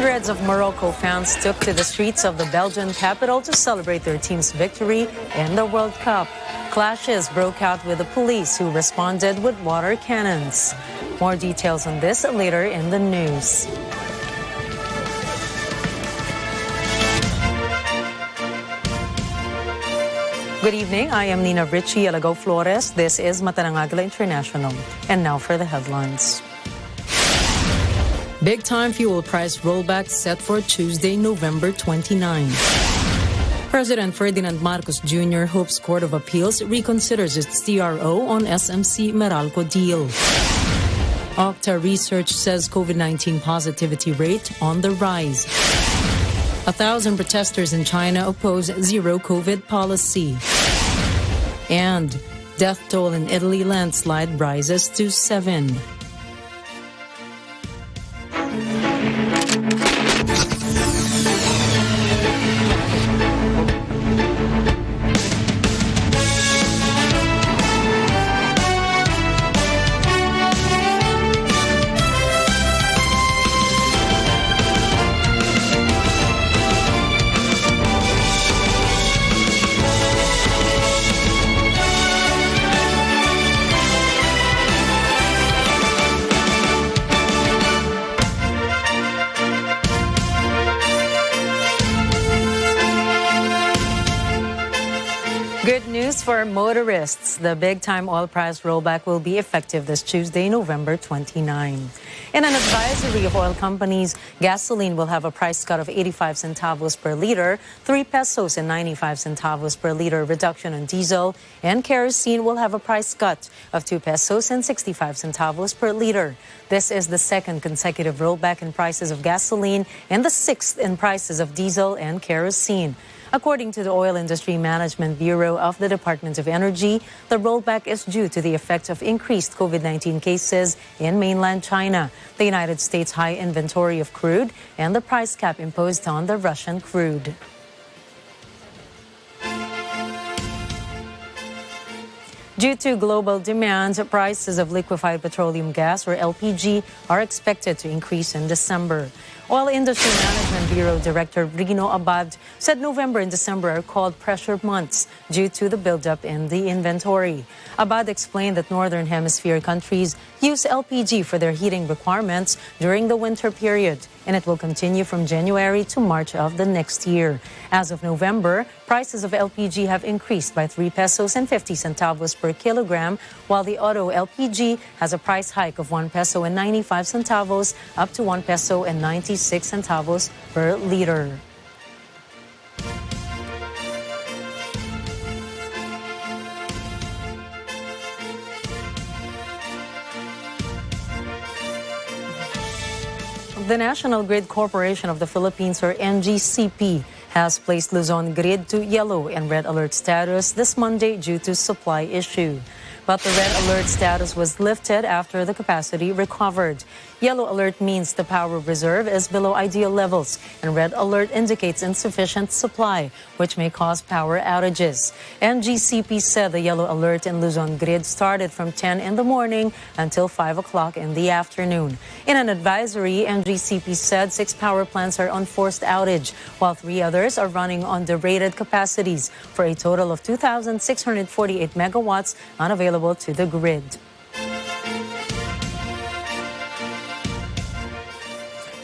Hundreds of Morocco fans took to the streets of the Belgian capital to celebrate their team's victory in the World Cup. Clashes broke out with the police, who responded with water cannons. More details on this later in the news. Good evening. I am Nina Richie Alago Flores. This is Agila International. And now for the headlines. Big-time fuel price rollback set for Tuesday, November 29. President Ferdinand Marcos Jr. hopes Court of Appeals reconsiders its TRO on SMC Meralco deal. Octa research says COVID-19 positivity rate on the rise. 1,000 protesters in China oppose zero COVID policy. And death toll in Italy landslide rises to 7. Good news for motorists. The big-time oil price rollback will be effective this Tuesday, November 29. In an advisory of oil companies, gasoline will have a price cut of 85 centavos per liter, 3 pesos and 95 centavos per liter reduction on diesel, and kerosene will have a price cut of 2 pesos and 65 centavos per liter. This is the second consecutive rollback in prices of gasoline and the sixth in prices of diesel and kerosene. According to the Oil Industry Management Bureau of the Department of Energy, the rollback is due to the effect of increased COVID-19 cases in mainland China, the United States' high inventory of crude, and the price cap imposed on the Russian crude. Due to global demand, prices of liquefied petroleum gas, or LPG, are expected to increase in December. Oil Industry Management Bureau Director Rino Abad said November and December are called pressure months due to the buildup in the inventory. Abad explained that Northern Hemisphere countries use LPG for their heating requirements during the winter period, and it will continue from January to March of the next year. As of November, prices of LPG have increased by 3 pesos and 50 centavos per kilogram, while the auto LPG has a price hike of 1 peso and 95 centavos up to 1 peso and 96 centavos per liter. The National Grid Corporation of the Philippines, or NGCP, has placed Luzon Grid to yellow and red alert status this Monday due to supply issue. But the red alert status was lifted after the capacity recovered. Yellow alert means the power reserve is below ideal levels, and red alert indicates insufficient supply, which may cause power outages. NGCP said the yellow alert in Luzon Grid started from 10 in the morning until 5 o'clock in the afternoon. In an advisory, NGCP said 6 power plants are on forced outage, while 3 others are running on derated capacities, for a total of 2,648 megawatts unavailable to the grid.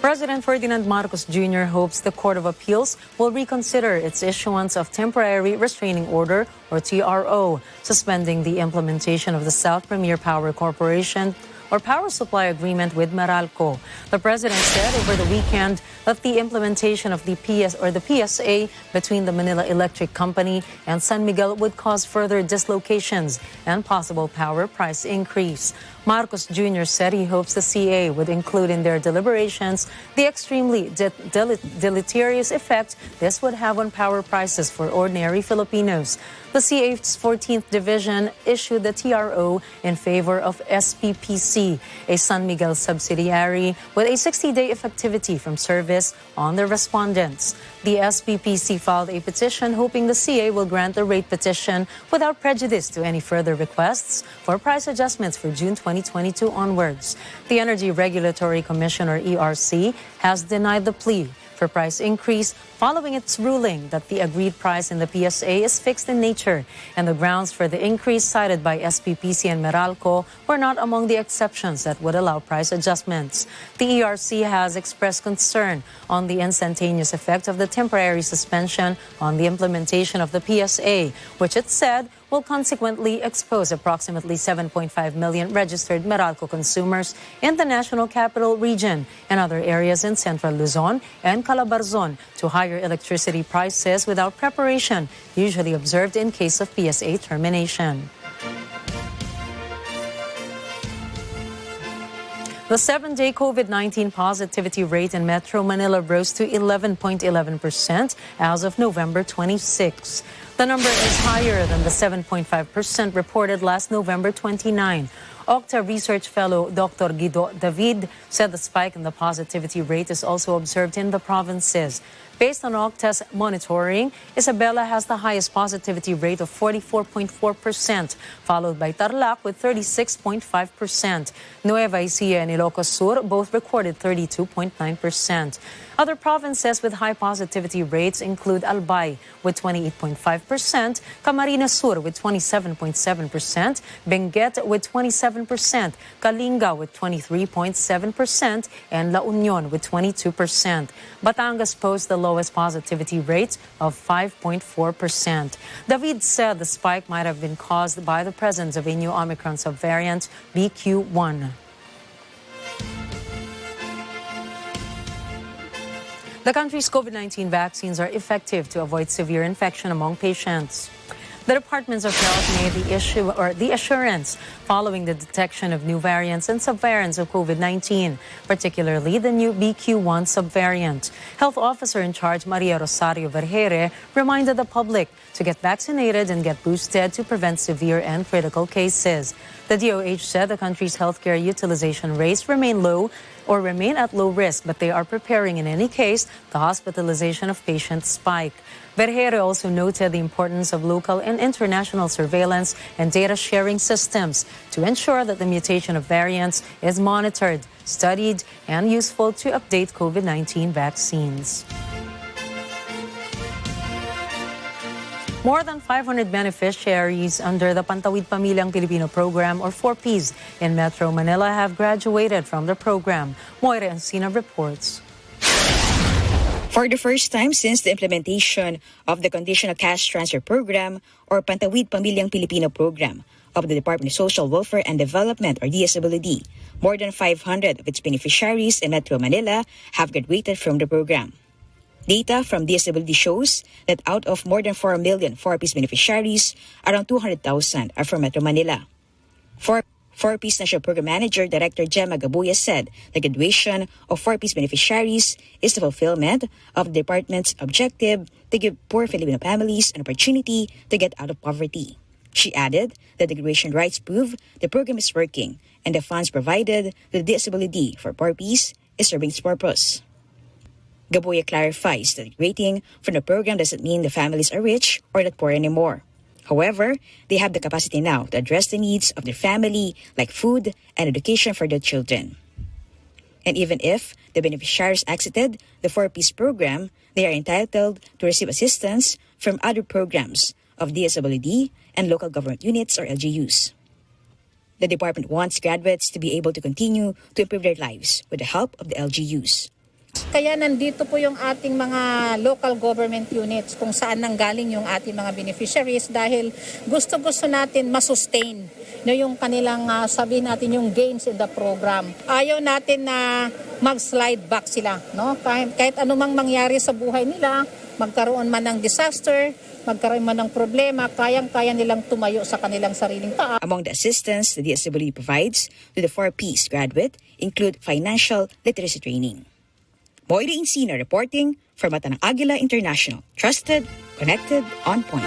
President Ferdinand Marcos Jr. hopes the Court of Appeals will reconsider its issuance of Temporary Restraining Order, or TRO, suspending the implementation of the South Premier Power Corporation or power supply agreement with Meralco. The president said over the weekend that the implementation of the PSA between the Manila Electric Company and San Miguel would cause further dislocations and possible power price increase. Marcos Jr. said he hopes the CA would include in their deliberations the extremely deleterious effect this would have on power prices for ordinary Filipinos. The CA's 14th Division issued the TRO in favor of SPPC, a San Miguel subsidiary with a 60-day effectivity from service on the respondents. The SPPC filed a petition hoping the CA will grant the rate petition without prejudice to any further requests for price adjustments for June 2022 onwards. The Energy Regulatory Commission, or ERC, has denied the plea for price increase following its ruling that the agreed price in the PSA is fixed in nature, and the grounds for the increase cited by SPPC and Meralco were not among the exceptions that would allow price adjustments. The ERC has expressed concern on the instantaneous effect of the temporary suspension on the implementation of the PSA, which it said will consequently expose approximately 7.5 million registered Meralco consumers in the National Capital Region and other areas in Central Luzon and Calabarzon to higher electricity prices without preparation, usually observed in case of PSA termination. The 7-day COVID-19 positivity rate in Metro Manila rose to 11.11% as of November 26. The number is higher than the 7.5% reported last November 29. Octa research fellow Dr. Guido David said the spike in the positivity rate is also observed in the provinces. Based on Octa's monitoring, Isabela has the highest positivity rate of 44.4%, followed by Tarlac with 36.5%. Nueva Ecija and Ilocos Sur both recorded 32.9%. Other provinces with high positivity rates include Albay with 28.5%, Camarines Sur with 27.7%, Benguet with 27%, Kalinga with 23.7%, and La Union with 22%. Batangas posted the lowest positivity rate of 5.4%. David said the spike might have been caused by the presence of a new Omicron subvariant, BQ1. The country's COVID-19 vaccines are effective to avoid severe infection among patients. The departments of health made the assurance following the detection of new variants and subvariants of COVID-19, particularly the new BQ1 subvariant. Health officer in charge Maria Rosario Vergere reminded the public to get vaccinated and get boosted to prevent severe and critical cases. The DOH said the country's healthcare utilization rates remain at low risk, but they are preparing in any case the hospitalization of patients spike. Vergere also noted the importance of local and international surveillance and data sharing systems to ensure that the mutation of variants is monitored, studied, and useful to update COVID-19 vaccines. More than 500 beneficiaries under the Pantawid Pamilyang Pilipino program, or 4Ps, in Metro Manila have graduated from the program. Moira Encina reports. For the first time since the implementation of the Conditional Cash Transfer Program, or Pantawid Pamilyang Pilipino program, of the Department of Social Welfare and Development, or DSWD, more than 500 of its beneficiaries in Metro Manila have graduated from the program. Data from DSWD shows that out of more than 4 million 4Ps beneficiaries, around 200,000 are from Metro Manila. 4Ps National Program Manager Director Gemma Gabuya said the graduation of 4Ps beneficiaries is the fulfillment of the department's objective to give poor Filipino families an opportunity to get out of poverty. She added that the graduation rights prove the program is working and the funds provided to the DSWD for 4Ps is serving its purpose. Gabuya clarifies that graduating from the program doesn't mean the families are rich or not poor anymore. However, they have the capacity now to address the needs of their family, like food and education for their children. And even if the beneficiaries exited the 4Ps program, they are entitled to receive assistance from other programs of DSWD and local government units, or LGUs. The department wants graduates to be able to continue to improve their lives with the help of the LGUs. Kaya nandito po yung ating mga local government units kung saan nanggaling yung ating mga beneficiaries dahil gusto-gusto natin masustain yung kanilang sabihin natin yung gains in the program. Ayaw natin na mag-slide back sila. No? Kahit anumang mangyari sa buhay nila, magkaroon man ng disaster, magkaroon man ng problema, kayang-kaya nilang tumayo sa kanilang sariling paa. Among the assistance the DSWD provides to the 4Ps graduate include financial literacy training. Moira Encina reporting for Agila International. Trusted, connected, on point.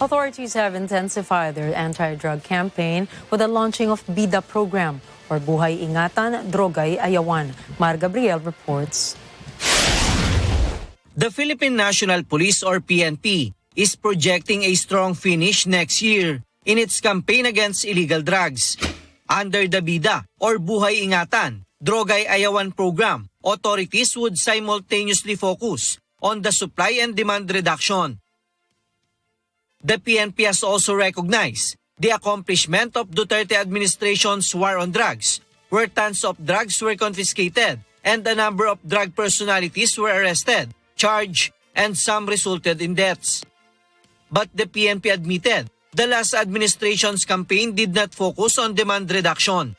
Authorities have intensified their anti-drug campaign with the launching of BIDA program, or Buhay Ingatan, Drogay Ayawan. Mar Gabriel reports. The Philippine National Police, or PNP, is projecting a strong finish next year in its campaign against illegal drugs. Under the BIDA, or Buhay Ingatan, Drogay Ayawan program, authorities would simultaneously focus on the supply and demand reduction. The PNP has also recognized the accomplishment of Duterte administration's war on drugs, where tons of drugs were confiscated and a number of drug personalities were arrested, charged, and some resulted in deaths. But the PNP admitted the last administration's campaign did not focus on demand reduction.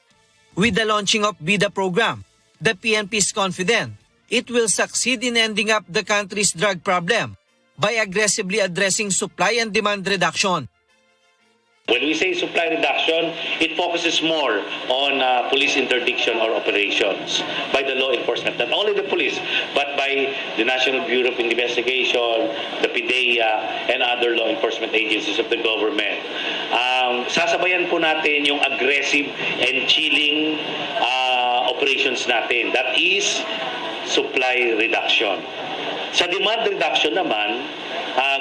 With the launching of BIDA program, the PNP is confident it will succeed in ending up the country's drug problem by aggressively addressing supply and demand reduction. When we say supply reduction, it focuses more on police interdiction or operations by the law enforcement. Not only the police, but by the National Bureau of Investigation, the PIDEA, and other law enforcement agencies of the government. Sasabayan po natin yung aggressive and chilling operations natin. That is supply reduction. Sa demand reduction naman,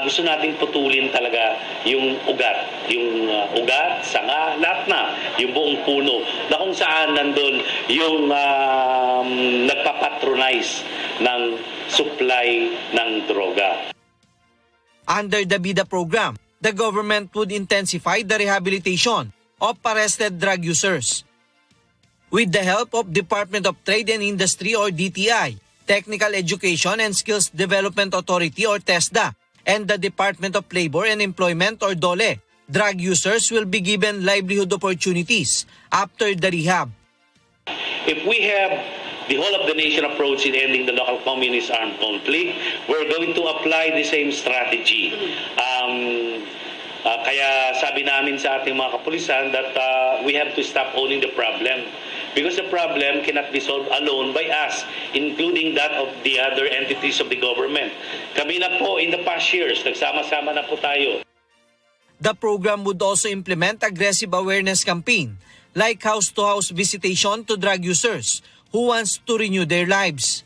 gusto nating putulin talaga yung ugat. Yung ugat, sanga, lahat na. Yung buong puno. Na kung saan nandun yung nagpapatronize ng supply ng droga. Under the BIDA program, the government would intensify the rehabilitation of arrested drug users. With the help of Department of Trade and Industry, or DTI, Technical Education and Skills Development Authority, or TESDA, and the Department of Labor and Employment, or DOLE, drug users will be given livelihood opportunities after the rehab. If we have the whole of the nation approach in ending the local communist armed conflict, we're going to apply the same strategy. Kaya sabi namin sa ating mga kapulisan that we have to stop owning the problem. Because the problem cannot be solved alone by us, including that of the other entities of the government. Kami na po in the past years, nagsama-sama na po tayo. The program would also implement aggressive awareness campaign, like house-to-house visitation to drug users who wants to renew their lives.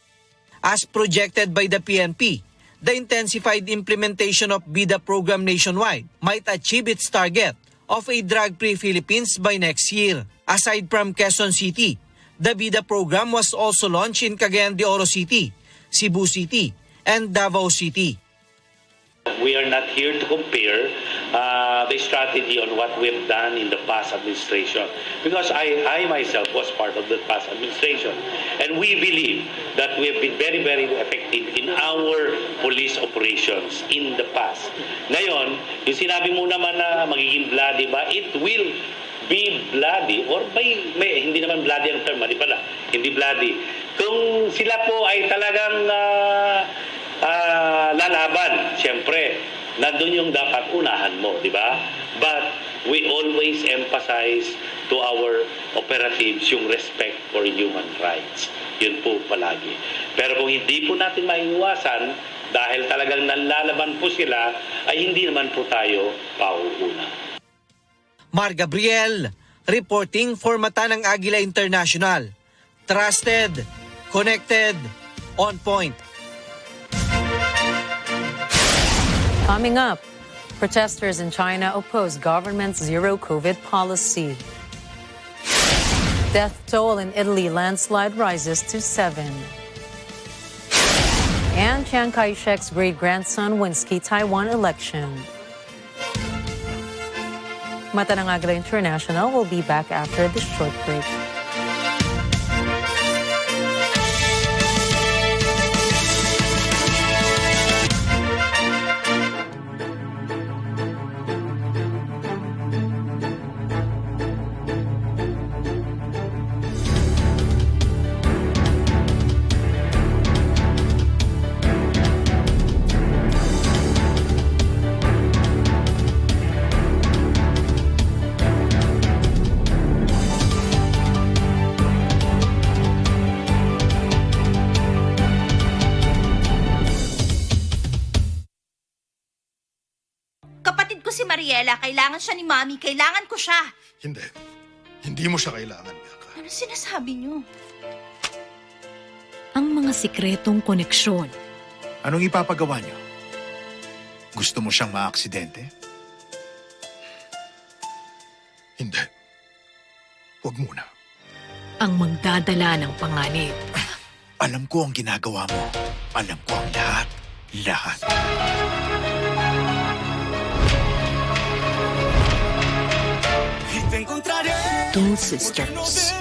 As projected by the PNP, the intensified implementation of BIDA program nationwide might achieve its target of a drug-free Philippines by next year. Aside from Quezon City, the BIDA program was also launched in Cagayan de Oro City, Cebu City, and Davao City. We are not here to compare the strategy on what we've done in the past administration, because I myself was part of the past administration, and we believe that we have been very, very effective in our police operations in the past. Ngayon, yung sinabi mo naman na magiging bloody ba, it will be bloody, or hindi naman bloody ang term, di pala, hindi bloody. Kung sila po ay talagang lalaban, siyempre, nandun yung dapat unahan mo, di ba? But we always emphasize to our operatives yung respect for human rights. Yun po palagi. Pero kung hindi po natin maiiwasan, dahil talagang nalalaban po sila, ay hindi naman po tayo pauuna. Mar Gabriel, reporting for Mata ng Agila International. Trusted, connected, on point. Coming up, protesters in China oppose government's zero-COVID policy. Death toll in Italy, landslide rises to 7. And Chiang Kai-shek's great-grandson wins key Taiwan election. Mata ng Agila International will be back after this short break. Mariela, kailangan siya ni Mami. Kailangan ko siya. Hindi. Hindi mo siya kailangan, Bianca. Ano sinasabi niyo? Ang mga sikretong koneksyon. Anong ipapagawa niyo? Gusto mo siyang maaksidente? Hindi. Huwag muna. Ang magdadala ng panganib. Alam ko ang ginagawa mo. Alam ko ang lahat. Lahat. Two sisters.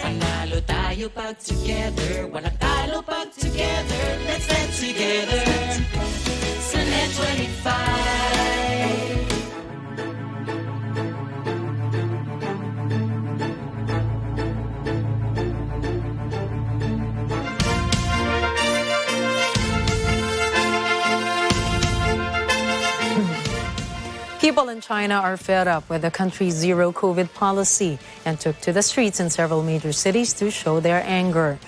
Panalo tayo pag together, walang talo pag together. Let's stand together sa Net 25. People in China are fed up with the country's zero COVID policy and took to the streets in several major cities to show their anger.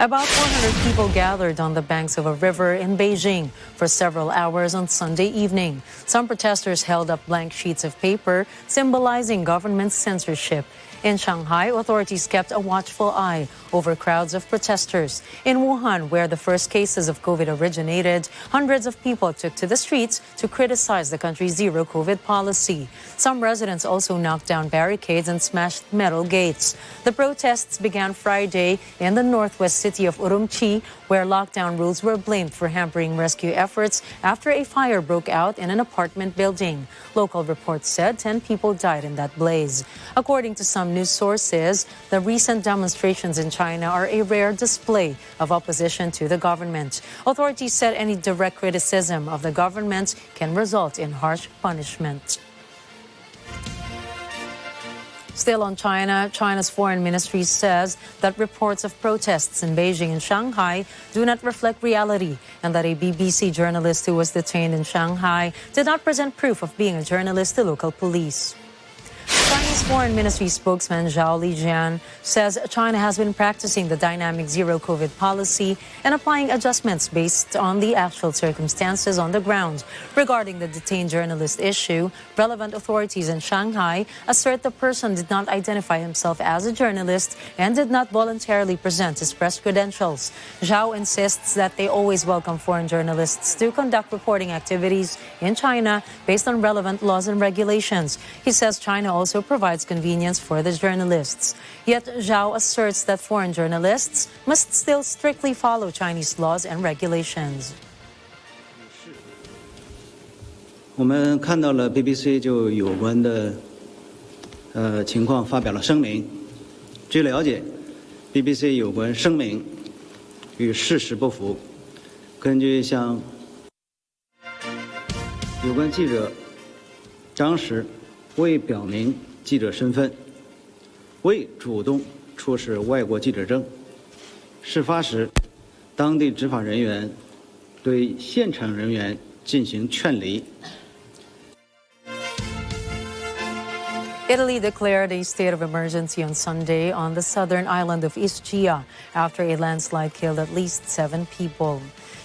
About 400 people gathered on the banks of a river in Beijing for several hours on Sunday evening. Some protesters held up blank sheets of paper symbolizing government censorship. In Shanghai, authorities kept a watchful eye over crowds of protesters. In Wuhan, where the first cases of COVID originated, hundreds of people took to the streets to criticize the country's zero COVID policy. Some residents also knocked down barricades and smashed metal gates. The protests began Friday in the northwest city of Urumqi, where lockdown rules were blamed for hampering rescue efforts after a fire broke out in an apartment building. Local reports said 10 people died in that blaze. According to some news sources, the recent demonstrations in China are a rare display of opposition to the government. Authorities said any direct criticism of the government can result in harsh punishment. Still on China, China's foreign ministry says that reports of protests in Beijing and Shanghai do not reflect reality and that a BBC journalist who was detained in Shanghai did not present proof of being a journalist to local police. Chinese Foreign Ministry spokesman Zhao Lijian says China has been practicing the dynamic zero COVID policy and applying adjustments based on the actual circumstances on the ground. Regarding the detained journalist issue, relevant authorities in Shanghai assert the person did not identify himself as a journalist and did not voluntarily present his press credentials. Zhao insists that they always welcome foreign journalists to conduct reporting activities in China based on relevant laws and regulations. He says China also provides convenience for the journalists. Yet Zhao asserts that foreign journalists must still strictly follow Chinese laws and regulations. 我们看到了 BBC 就有关的情况发表了声明。据了解 ，BBC 有关声明与事实不符。根据向有关记者当时未表明记者身份，未主动出示外国记者证。事发时，当地执法人员对现场人员进行劝离。 Italy declared a state of emergency on Sunday on the southern island of Ischia after a landslide killed at least 7 people.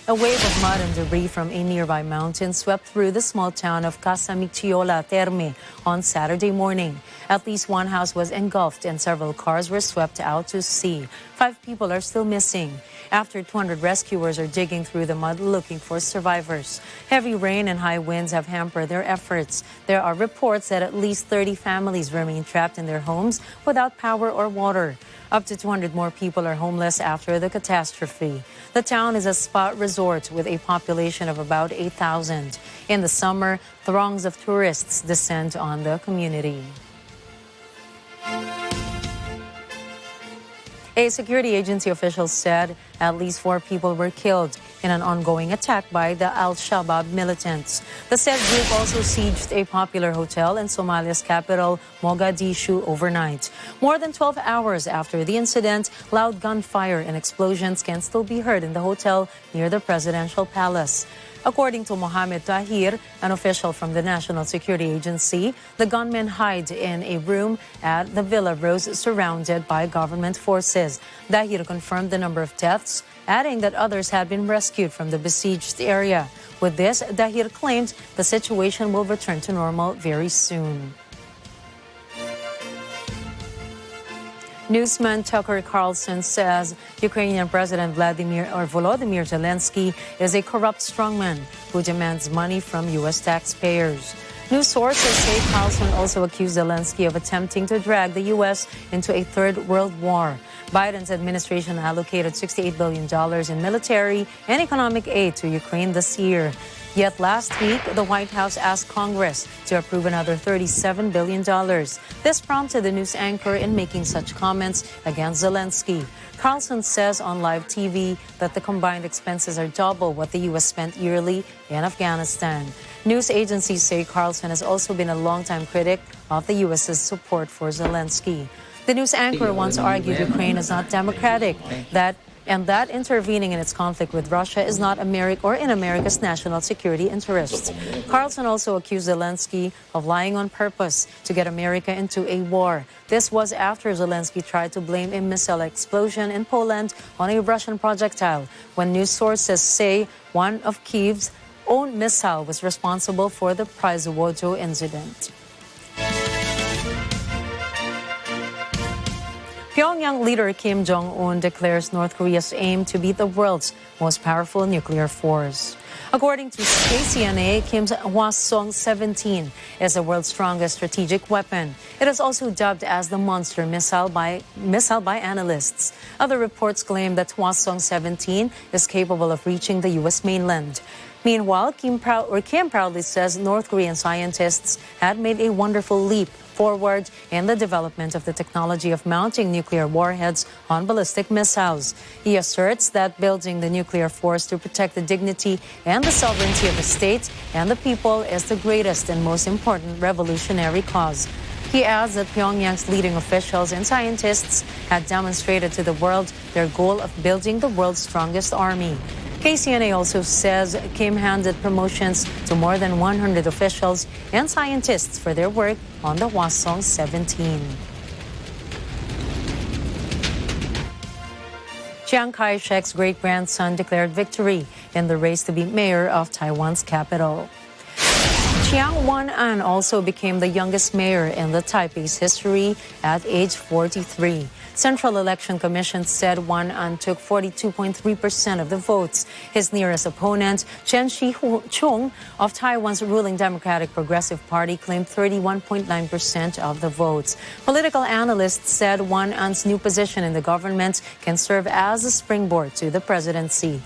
A wave of mud and debris from a nearby mountain swept through the small town of Casamicciola Terme on Saturday morning. At least one house was engulfed and several cars were swept out to sea. 5 people are still missing. After 200 rescuers are digging through the mud looking for survivors. Heavy rain and high winds have hampered their efforts. There are reports that at least 30 families remain trapped in their homes without power or water. Up to 200 more people are homeless after the catastrophe. The town is a spa resort with a population of about 8,000. In the summer, throngs of tourists descend on the community. A security agency official said at least 4 people were killed in an ongoing attack by the Al-Shabaab militants. The said group also sieged a popular hotel in Somalia's capital, Mogadishu, overnight. More than 12 hours after the incident, loud gunfire and explosions can still be heard in the hotel near the presidential palace. According to Mohamed Tahir, an official from the National Security Agency, the gunmen hide in a room at the Villa Rose surrounded by government forces. Tahir confirmed the number of deaths, adding that others had been rescued from the besieged area. With this, Tahir claimed the situation will return to normal very soon. Newsman Tucker Carlson says Ukrainian President Volodymyr Zelensky is a corrupt strongman who demands money from U.S. taxpayers. News sources say Carlson also accused Zelensky of attempting to drag the U.S. into a third world war. Biden's administration allocated $68 billion in military and economic aid to Ukraine this year. Yet last week, the White House asked Congress to approve another $37 billion. This prompted the news anchor in making such comments against Zelensky. Carlson says on live TV that the combined expenses are double what the U.S. spent yearly in Afghanistan. News agencies say Carlson has also been a longtime critic of the U.S.'s support for Zelensky. The news anchor once argued Ukraine is not democratic, and that intervening in its conflict with Russia is not in America's national security interests. Carlson also accused Zelensky of lying on purpose to get America into a war. This was after Zelensky tried to blame a missile explosion in Poland on a Russian projectile, when news sources say one of Kyiv's own missile was responsible for the Pryzwodzho incident. Pyongyang leader Kim Jong-un declares North Korea's aim to be the world's most powerful nuclear force. According to KCNA, Kim's Hwasong-17 is the world's strongest strategic weapon. It is also dubbed as the monster missile by analysts. Other reports claim that Hwasong-17 is capable of reaching the U.S. mainland. Meanwhile, Kim proudly says North Korean scientists had made a wonderful leap forward in the development of the technology of mounting nuclear warheads on ballistic missiles. He asserts that building the nuclear force to protect the dignity and the sovereignty of the state and the people is the greatest and most important revolutionary cause. He adds that Pyongyang's leading officials and scientists had demonstrated to the world their goal of building the world's strongest army. KCNA also says Kim handed promotions to more than 100 officials and scientists for their work on the Hwasong-17. Chiang Kai-shek's great-grandson declared victory in the race to be mayor of Taiwan's capital. Chiang Wan-an also became the youngest mayor in the Taipei's history at age 43. Central Election Commission said Wan-an took 42.3% of the votes. His nearest opponent, Chen Shih-chung of Taiwan's ruling Democratic Progressive Party, claimed 31.9% of the votes. Political analysts said Wan-an's new position in the government can serve as a springboard to the presidency.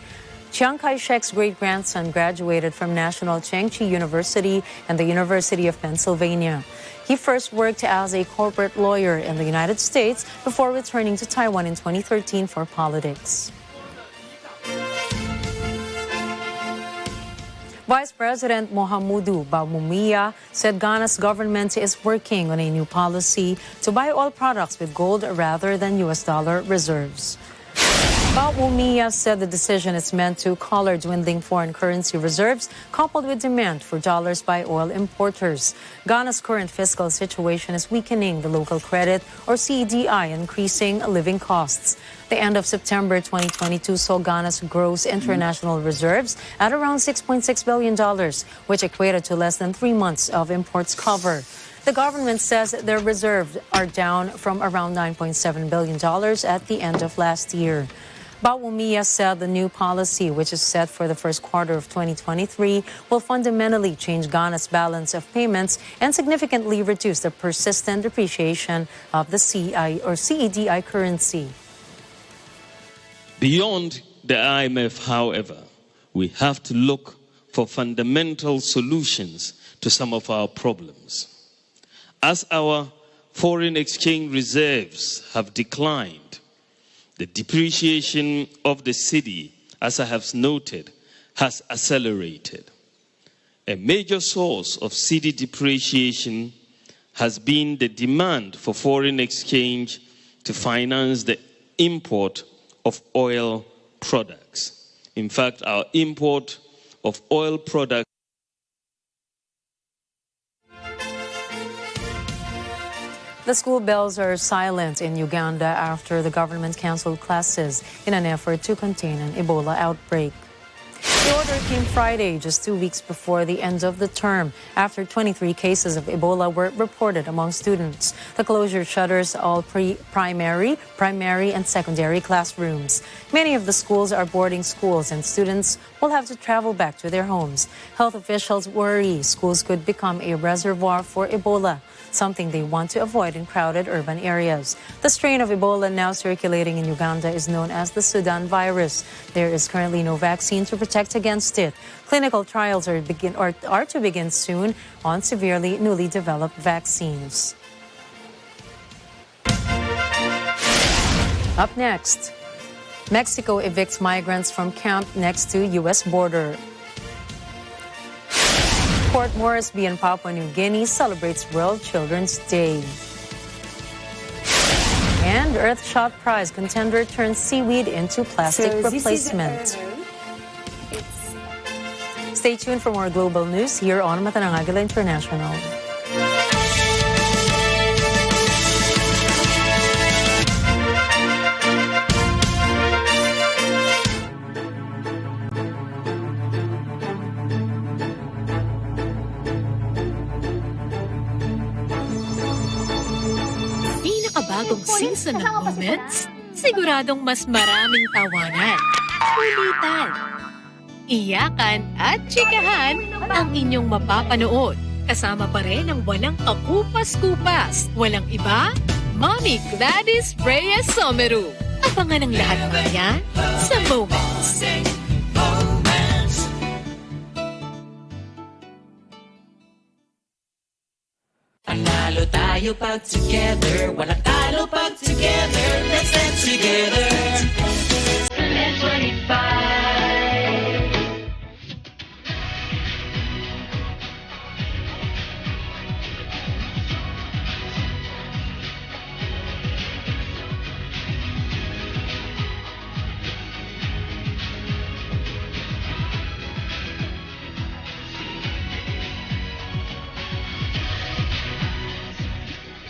Chiang Kai-shek's great-grandson graduated from National Cheng Chi University and the University of Pennsylvania. He first worked as a corporate lawyer in the United States before returning to Taiwan in 2013 for politics. Vice President Mohamudu Bawumia said Ghana's government is working on a new policy to buy oil products with gold rather than U.S. dollar reserves. Bawumia said the decision is meant to collar dwindling foreign currency reserves coupled with demand for dollars by oil importers. Ghana's current fiscal situation is weakening the local credit, or CDI, increasing living costs. The end of September 2022 saw Ghana's gross international reserves at around $6.6 billion, which equated to less than 3 months of imports cover. The government says their reserves are down from around $9.7 billion at the end of last year. Bawumia said the new policy, which is set for the first quarter of 2023, will fundamentally change Ghana's balance of payments and significantly reduce the persistent depreciation of the CEDI currency. Beyond the IMF, however, we have to look for fundamental solutions to some of our problems. As our foreign exchange reserves have declined, the depreciation of the cedi, as I have noted, has accelerated. A major source of cedi depreciation has been the demand for foreign exchange to finance the import of oil products. In fact, our import of oil products. The school bells are silent in Uganda after the government canceled classes in an effort to contain an Ebola outbreak. The order came Friday, just 2 weeks before the end of the term, after 23 cases of Ebola were reported among students. The closure shutters all primary, and secondary classrooms. Many of the schools are boarding schools, and students will have to travel back to their homes. Health officials worry schools could become a reservoir for Ebola, something they want to avoid in crowded urban areas. The strain of Ebola now circulating in Uganda is known as the Sudan virus. There is currently no vaccine to protect against it. Clinical trials are to begin soon on severely newly developed vaccines. Up next, Mexico evicts migrants from camp next to U.S. border. Port Moresby in Papua New Guinea celebrates World Children's Day. And Earthshot Prize contender turns seaweed into plastic replacement. Stay tuned for more global news here on Agila International. Bagong season ng Moments, siguradong mas maraming tawanan, kulitan, iyakan at chikahan ang inyong mapapanood. Kasama pa rin ang walang kakupas-kupas. Walang iba, Mommy Gladys Reyes Someru. Abangan ang lahat ng yan sa Moments. Panalo tayo pag together, walang talo pag together, let's dance together. Net 25.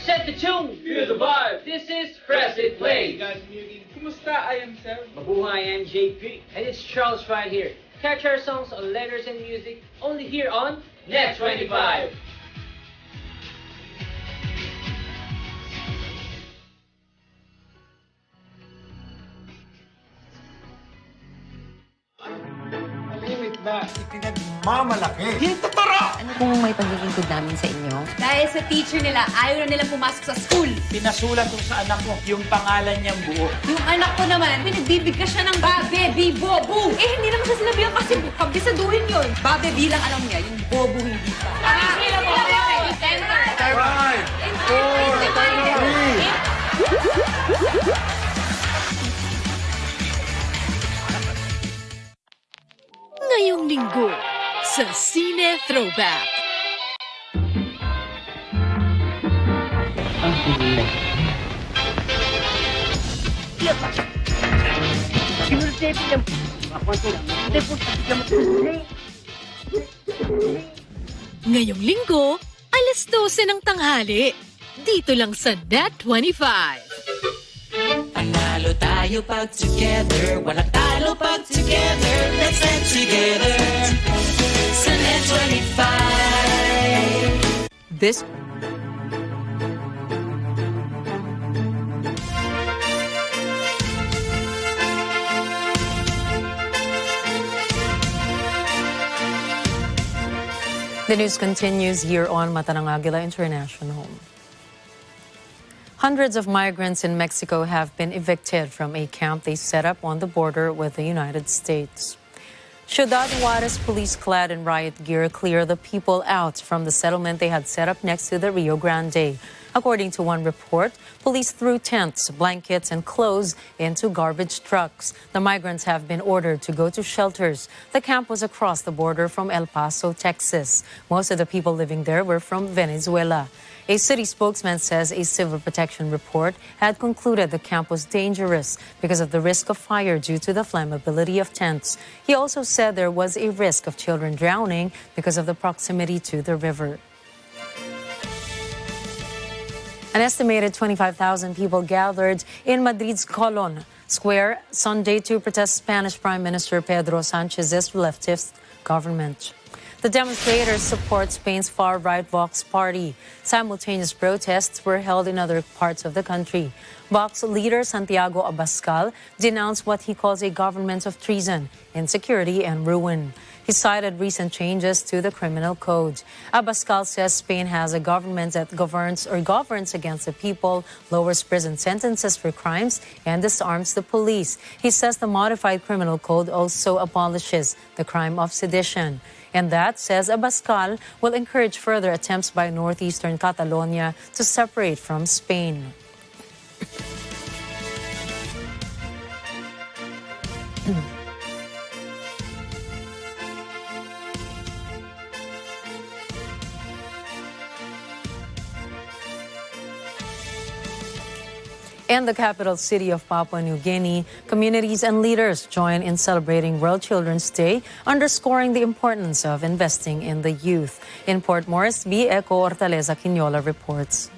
Set the tune! Feel the vibe! This is Press It Play! Guys, kumusta? I am Sam. Mabuhay, I'm JP. And it's Charles right here. Catch our songs on Letters and Music only here on Net 25. Na ipinagmamalaki. Hintuturo! Ano kung may paglilingkod namin sa inyo? Dahil sa teacher nila, ayaw na nilang pumasok sa school. Pinasulat ko sa anak ko yung pangalan niyang buo. Yung anak ko naman, pinagbibigkas siya ng Babe, Bibo, Bu. Eh, hindi naman siya sinabihan kasi kabisaduhin yun. Babe, bilang alam niya, yung Bobo hindi pa. Bilang mo! 5, 4, 3. Ngayong linggo sa Cine Throwback. Ngayong linggo, alas 12 ng tanghali. Dito lang sa Net 25. Panalo tayo pag together, walang talo pag together, let's dance together. Sa Net 25. This The news continues here on Agila International. Hundreds of migrants in Mexico have been evicted from a camp they set up on the border with the United States. Ciudad Juarez police clad in riot gear clear the people out from the settlement they had set up next to the Rio Grande. According to one report, police threw tents, blankets, and clothes into garbage trucks. The migrants have been ordered to go to shelters. The camp was across the border from El Paso, Texas. Most of the people living there were from Venezuela. A city spokesman says a civil protection report had concluded the camp was dangerous because of the risk of fire due to the flammability of tents. He also said there was a risk of children drowning because of the proximity to the river. An estimated 25,000 people gathered in Madrid's Colón Square Sunday to protest Spanish Prime Minister Pedro Sánchez's leftist government. The demonstrators support Spain's far-right Vox party. Simultaneous protests were held in other parts of the country. Vox leader Santiago Abascal denounced what he calls a government of treason, insecurity, and ruin. He cited recent changes to the criminal code. Abascal says Spain has a government that governs against the people, lowers prison sentences for crimes, and disarms the police. He says the modified criminal code also abolishes the crime of sedition. And that, says Abascal, will encourage further attempts by northeastern Catalonia to separate from Spain. In the capital city of Papua New Guinea, communities and leaders join in celebrating World Children's Day, underscoring the importance of investing in the youth. In Port Moresby, Eco Hortaleza Quinola reports.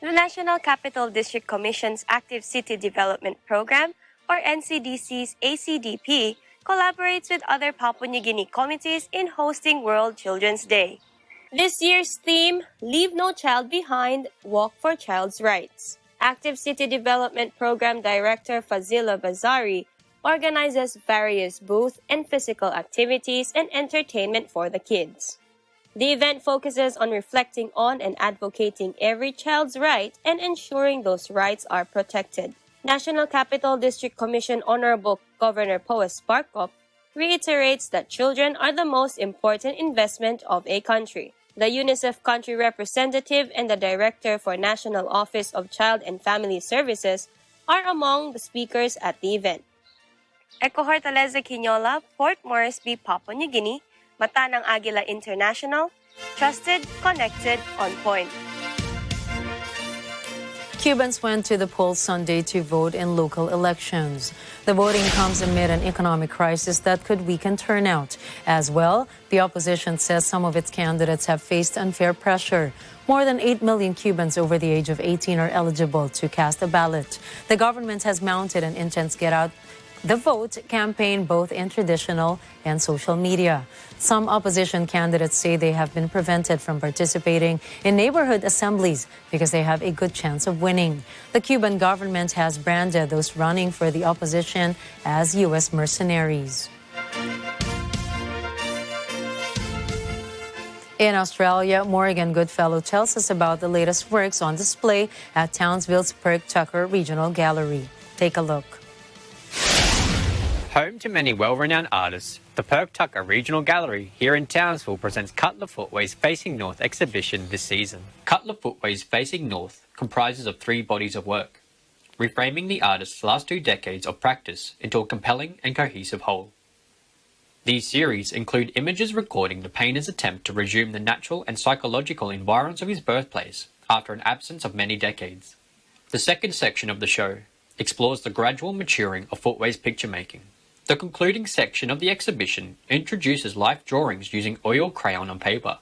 The National Capital District Commission's Active City Development Program, or NCDC's ACDP, collaborates with other Papua New Guinea committees in hosting World Children's Day. This year's theme, Leave No Child Behind, Walk for Child's Rights. Active City Development Program Director Fazila Bazari organizes various booth and physical activities and entertainment for the kids. The event focuses on reflecting on and advocating every child's right and ensuring those rights are protected. National Capital District Commission Honorable Governor Poes Sparkop reiterates that children are the most important investment of a country. The UNICEF country representative and the director for National Office of Child and Family Services are among the speakers at the event. Eco Hortaleza Quinola, Port Moresby, Papua New Guinea, Mata ng Agila International, trusted, connected, on point. Cubans went to the polls Sunday to vote in local elections. The voting comes amid an economic crisis that could weaken turnout. As well, the opposition says some of its candidates have faced unfair pressure. More than 8 million Cubans over the age of 18 are eligible to cast a ballot. The government has mounted an intense Get Out the Vote campaign both in traditional and social media. Some opposition candidates say they have been prevented from participating in neighborhood assemblies because they have a good chance of winning. The Cuban government has branded those running for the opposition as U.S. mercenaries. In Australia, Morgan Goodfellow tells us about the latest works on display at Townsville's Perk Tucker Regional Gallery. Take a look. Home to many well-renowned artists, the Perk Tucker Regional Gallery here in Townsville presents Cutler Footway's Facing North exhibition this season. Cutler Footway's Facing North comprises of 3 bodies of work, reframing the artist's last 2 decades of practice into a compelling and cohesive whole. These series include images recording the painter's attempt to resume the natural and psychological environs of his birthplace after an absence of many decades. The second section of the show explores the gradual maturing of Footway's picture making. The concluding section of the exhibition introduces life drawings using oil crayon on paper.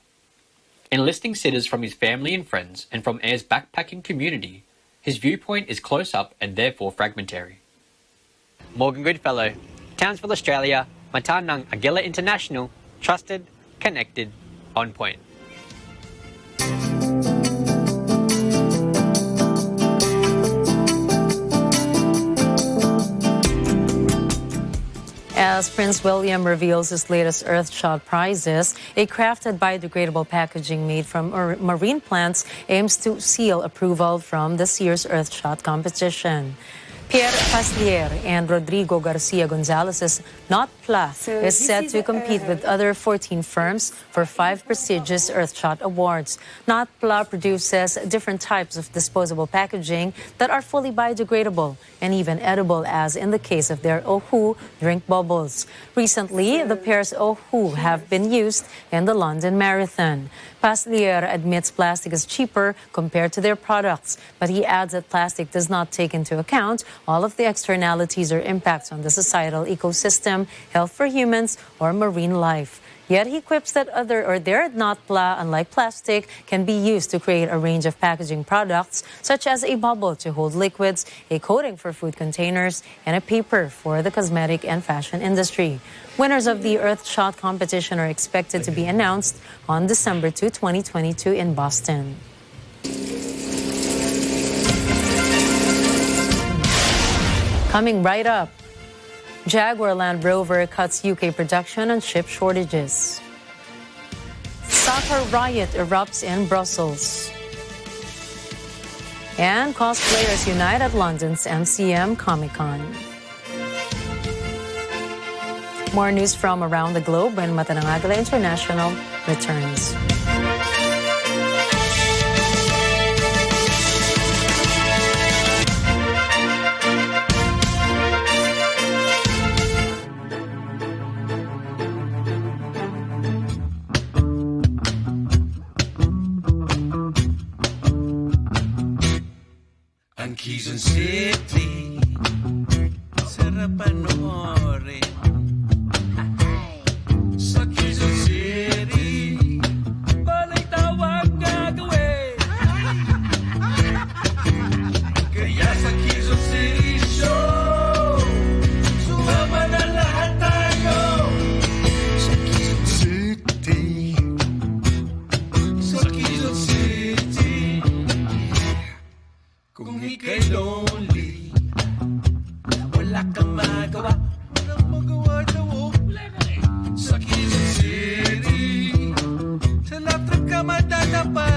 Enlisting sitters from his family and friends and from Ayer's backpacking community, his viewpoint is close up and therefore fragmentary. Morgan Goodfellow, Townsville, Australia, Mata ng Agila International, trusted, connected, on point. As Prince William reveals his latest Earthshot prizes, a crafted biodegradable packaging made from marine plants aims to seal approval from this year's Earthshot competition. Pierre Paslier and Rodrigo Garcia Gonzalez's Not PLA is set to compete with other 14 firms for 5 prestigious Earthshot awards. PLA produces different types of disposable packaging that are fully biodegradable and even edible, as in the case of their Ohu drink bubbles. Recently, the pair's Ohu have been used in the London Marathon. Paslier admits plastic is cheaper compared to their products, but he adds that plastic does not take into account all of the externalities or impacts on the societal ecosystem, health for humans, or marine life. Yet he quips that their PLA, unlike plastic, can be used to create a range of packaging products, such as a bubble to hold liquids, a coating for food containers, and a paper for the cosmetic and fashion industry. Winners of the Earthshot competition are expected to be announced on December 2, 2022 in Boston. Coming right up, Jaguar Land Rover cuts UK production on chip shortages. Soccer riot erupts in Brussels. And cosplayers unite at London's MCM Comic-Con. More news from around the globe when Agila International returns. Quezon City, sarap panoorin. Sa Quezon City, balay tawag gagawin. Kaya sa Quezon City Show, sumama na lahat tayo. Sa Quezon City, sa Quezon City. Kung ika'y lonely, wala kang magawa. Walang magawa daw, wala na eh. Sa Quezon City, sa lap trip ka matatapa.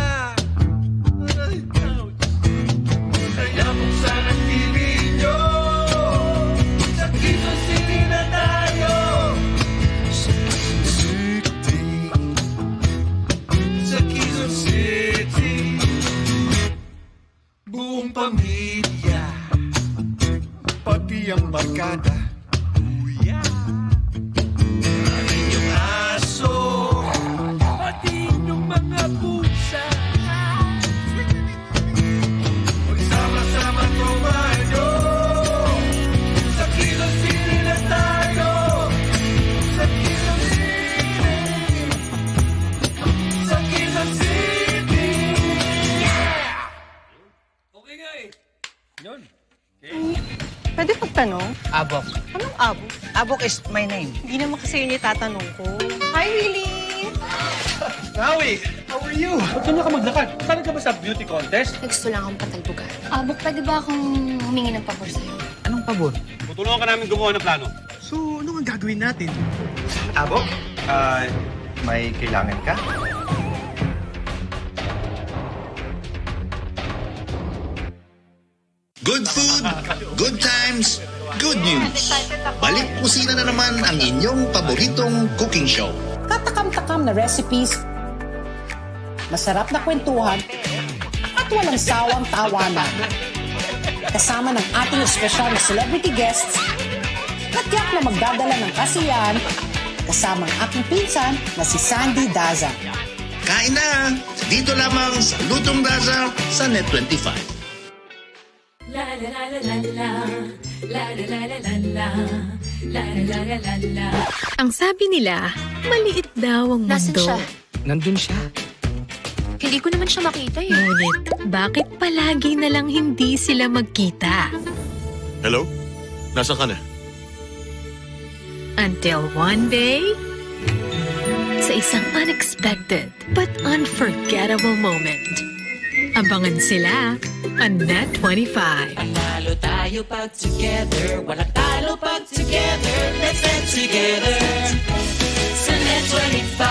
Kaya buksan ang TV nyo, sa Quezon City na tayo. Sa Quezon City, sa Quezon City. Buong pamilya, pati ang barkada. Kuya, maraming yung aso, pati yung mga pusa. Magsama-sama kumayo, sa Quezon City na tayo. Sa Quezon City, sa Quezon City. Okay nga eh. Yun. Okay. Pwede magtanong? Abok. Anong abok? Abok is my name. Hindi naman kasi yun itatanong ko. Hi, Willie! Nawi, how are you? Ba't ganyan ka maglakad? Saan ka ba sa beauty contest? Gusto lang akong patalbugan. Abok, pwede ba akong humingi ng pabor sa'yo? Anong pabor? Tutulungan ka namin gumawa ng plano. So, ano ang gagawin natin? Abok, may kailangan ka? Good food, good times, good news. Balik kusina na naman ang inyong paboritong cooking show. Katakam-takam na recipes, masarap na kwentuhan, at walang sawang tawanan. Kasama ng ating espesyal na celebrity guests, natyak na magdadala ng kasiyahan, kasama ang aking pinsan na si Sandy Daza. Kain na! Dito lamang sa Lutong Daza sa Net25. La la la la la la la la la la la la la la la la. Ang sabi nila, maliit daw ang mundo. Nasaan siya? Nandun siya. Hindi ko naman siya makita eh. Ngunit, bakit palagi na lang hindi sila magkita? Hello? Nasaan ka na? Until one day, sa isang unexpected but unforgettable moment, abangan sila on Net25. Panalo tayo pag together, walang talo pag together. Let's get together sa Net25.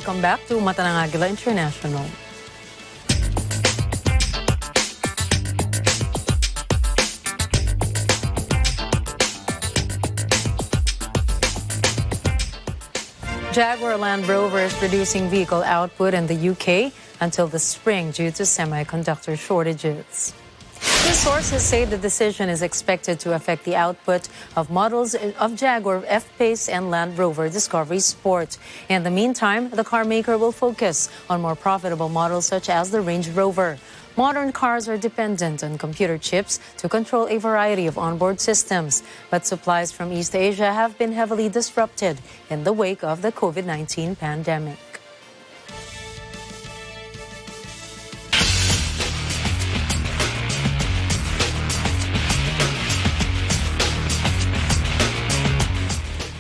Welcome back to Mata ng Agila International. Jaguar Land Rover is reducing vehicle output in the UK until the spring due to semiconductor shortages. News sources say the decision is expected to affect the output of models of Jaguar F-Pace and Land Rover Discovery Sport. In the meantime, the car maker will focus on more profitable models such as the Range Rover. Modern cars are dependent on computer chips to control a variety of onboard systems, but supplies from East Asia have been heavily disrupted in the wake of the COVID-19 pandemic.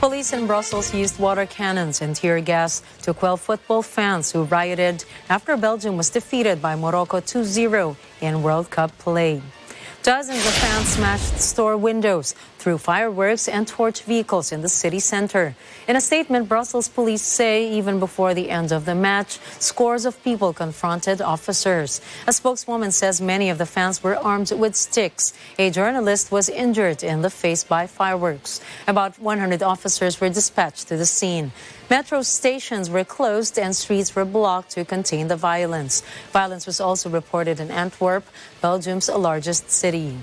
Police in Brussels used water cannons and tear gas to quell football fans who rioted after Belgium was defeated by Morocco 2-0 in World Cup play. Dozens of fans smashed store windows, threw fireworks, and torched vehicles in the city center. In a statement, Brussels police say even before the end of the match, scores of people confronted officers. A spokeswoman says many of the fans were armed with sticks. A journalist was injured in the face by fireworks. About 100 officers were dispatched to the scene. Metro stations were closed and streets were blocked to contain the violence. Violence was also reported in Antwerp, Belgium's largest city.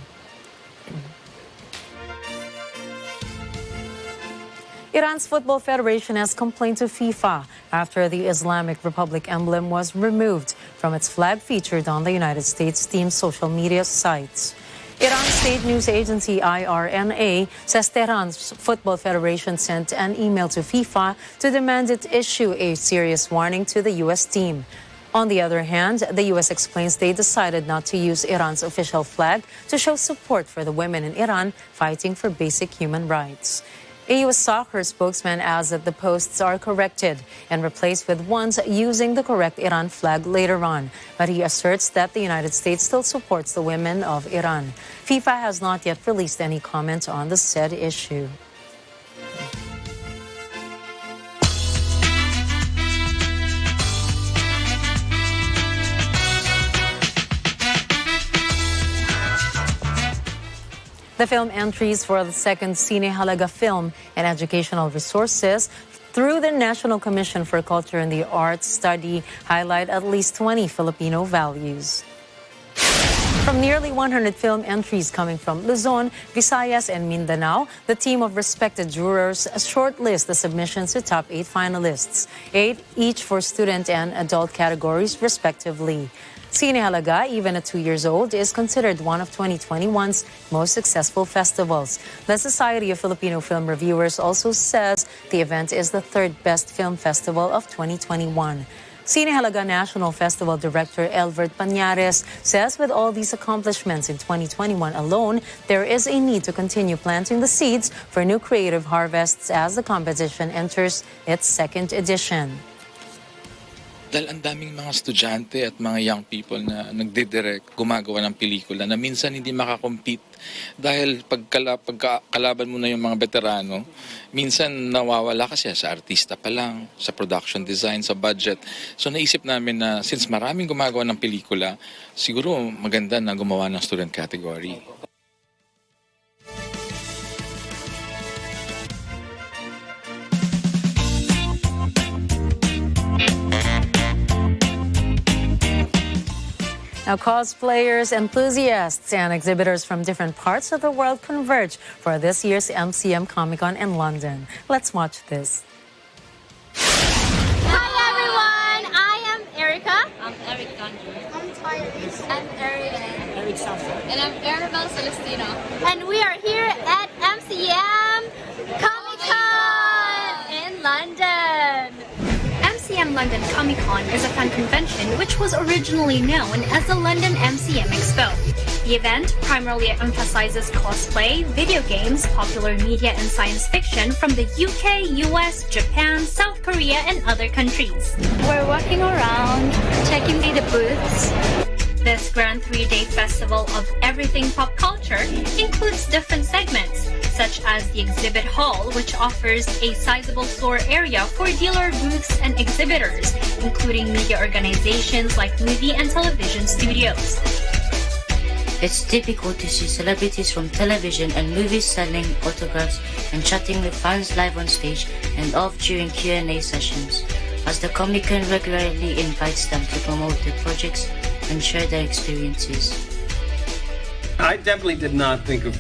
Iran's Football Federation has complained to FIFA after the Islamic Republic emblem was removed from its flag featured on the United States team's social media sites. Iran's state news agency IRNA says Tehran's Football Federation sent an email to FIFA to demand it issue a serious warning to the U.S. team. On the other hand, the U.S. explains they decided not to use Iran's official flag to show support for the women in Iran fighting for basic human rights. A U.S. soccer spokesman adds that the posts are corrected and replaced with ones using the correct Iran flag later on. But he asserts that the United States still supports the women of Iran. FIFA has not yet released any comment on the said issue. The film entries for the second Cine Halaga film and educational resources through the National Commission for Culture and the Arts study highlight at least 20 Filipino values. From nearly 100 film entries coming from Luzon, Visayas, and Mindanao, the team of respected jurors shortlist the submissions to top 8 finalists, 8 each for student and adult categories respectively. Cine Halaga, even at 2 years old, is considered one of 2021's most successful festivals. The Society of Filipino Film Reviewers also says the event is the third best film festival of 2021. Cine Halaga National Festival Director Elvert Pañares says with all these accomplishments in 2021 alone, there is a need to continue planting the seeds for new creative harvests as the competition enters its second edition. Dahil ang daming mga estudyante at mga young people na nagdidirect, gumagawa ng pelikula na minsan hindi makakompete dahil pagkalaban mo na yung mga veterano, minsan nawawala kasi sa artista pa lang, sa production design, sa budget. So naisip namin na since maraming gumagawa ng pelikula, siguro maganda na gumawa ng student category. Now, cosplayers, enthusiasts, and exhibitors from different parts of the world converge for this year's MCM Comic-Con in London. Let's watch this. Hi, everyone. I am Erica. I'm Eric Gandhi. I'm Tyrese. I'm Arian. Eric Samson. And I'm Arabelle Celestino. And we are here at MCM Comic-Con in London. MCM London Comic-Con is a fan convention which was originally known as the London MCM Expo. The event primarily emphasizes cosplay, video games, popular media, and science fiction from the UK, US, Japan, South Korea, and other countries. We're walking around, checking the booths. This grand 3-day festival of everything pop culture includes different segments, such as the exhibit hall, which offers a sizable floor area for dealer booths and exhibitors, including media organizations like movie and television studios. It's typical to see celebrities from television and movies selling autographs and chatting with fans live on stage and off during Q&A sessions, as the Comic-Con regularly invites them to promote their projects and share their experiences. I definitely did not think of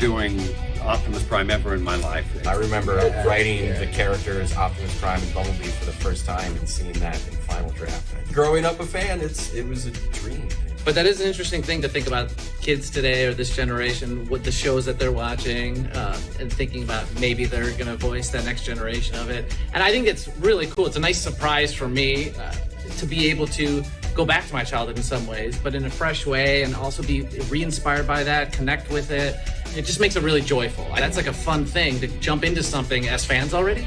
doing Optimus Prime ever in my life. I remember writing the characters Optimus Prime and Bumblebee for the first time and seeing that in Final Draft. Growing up a fan, it was a dream. But that is an interesting thing to think about kids today or this generation, what the shows that they're watching, and thinking about maybe they're going to voice that next generation of it. And I think it's really cool. It's a nice surprise for me to be able to go back to my childhood in some ways, but in a fresh way, and also be re-inspired by that, connect with it. It just makes it really joyful. That's like a fun thing to jump into something as fans already.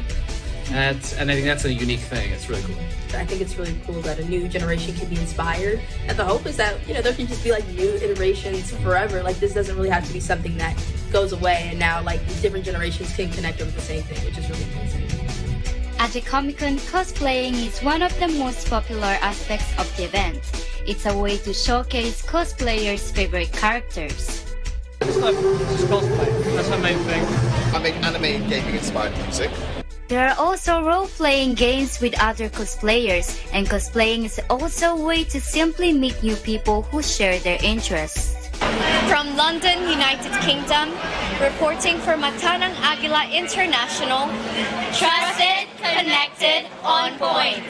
And I think that's a unique thing. It's really cool. I think it's really cool that a new generation can be inspired. And the hope is that, there can just be like new iterations forever. Like this doesn't really have to be something that goes away, and now like these different generations can connect over the same thing, which is really amazing. At the Comic-Con, cosplaying is one of the most popular aspects of the event. It's a way to showcase cosplayers' favorite characters. Just cosplay. That's my main thing. I make anime and gaming inspired music. There are also role-playing games with other cosplayers, and cosplaying is also a way to simply meet new people who share their interests. From London, United Kingdom, reporting for Matanang Agila International, trusted, connected, on point.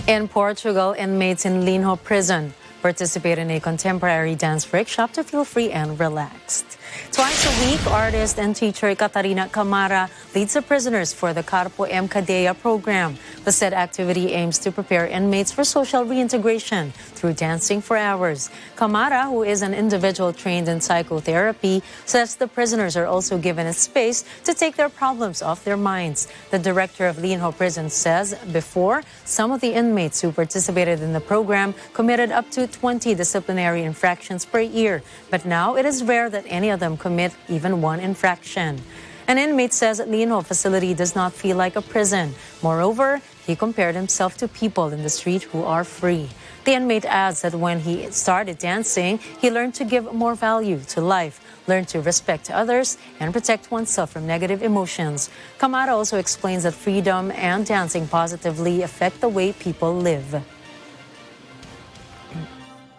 In Portugal, inmates in Linho prison participate in a contemporary dance workshop to feel free and relaxed. Twice a week, artist and teacher Catarina Camara leads the prisoners for the Carpo M. Cadea program. The said activity aims to prepare inmates for social reintegration through dancing for hours. Camara, who is an individual trained in psychotherapy, says the prisoners are also given a space to take their problems off their minds. The director of Linho Prison says before, some of the inmates who participated in the program committed up to 20 disciplinary infractions per year, but now it is rare that any of them commit even one infraction. An inmate says Linho facility does not feel like a prison. Moreover, he compared himself to people in the street who are free. The inmate adds that when he started dancing, he learned to give more value to life, learn to respect others, and protect oneself from negative emotions. Camara also explains that freedom and dancing positively affect the way people live.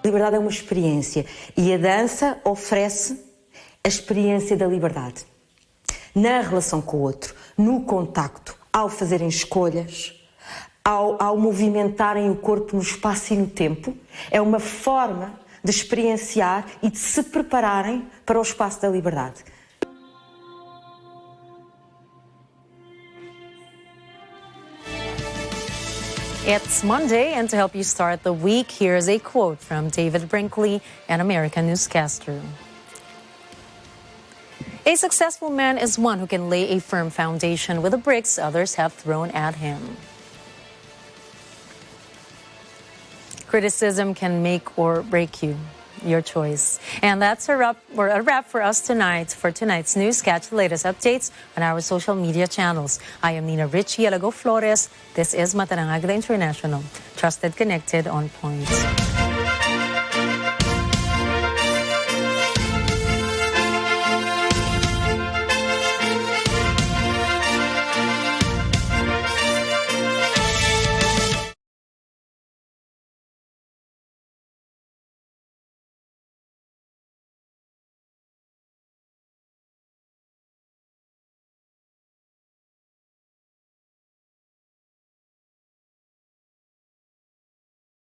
Liberdade é uma experiência e a dança oferece a experiência da liberdade. Na relação com o outro, no contacto, ao fazerem escolhas, ao movimentarem o corpo no espaço e no tempo, é uma forma de experienciar e de se prepararem para o espaço da liberdade. It's Monday, and to help you start the week, here's a quote from David Brinkley, an American newscaster. A successful man is one who can lay a firm foundation with the bricks others have thrown at him. Criticism can make or break you. Your choice. And that's a wrap for us tonight. For tonight's news, catch the latest updates on our social media channels. I am Nina Richie Alago Flores. This is Matanang Agila International. Trusted, connected, on point.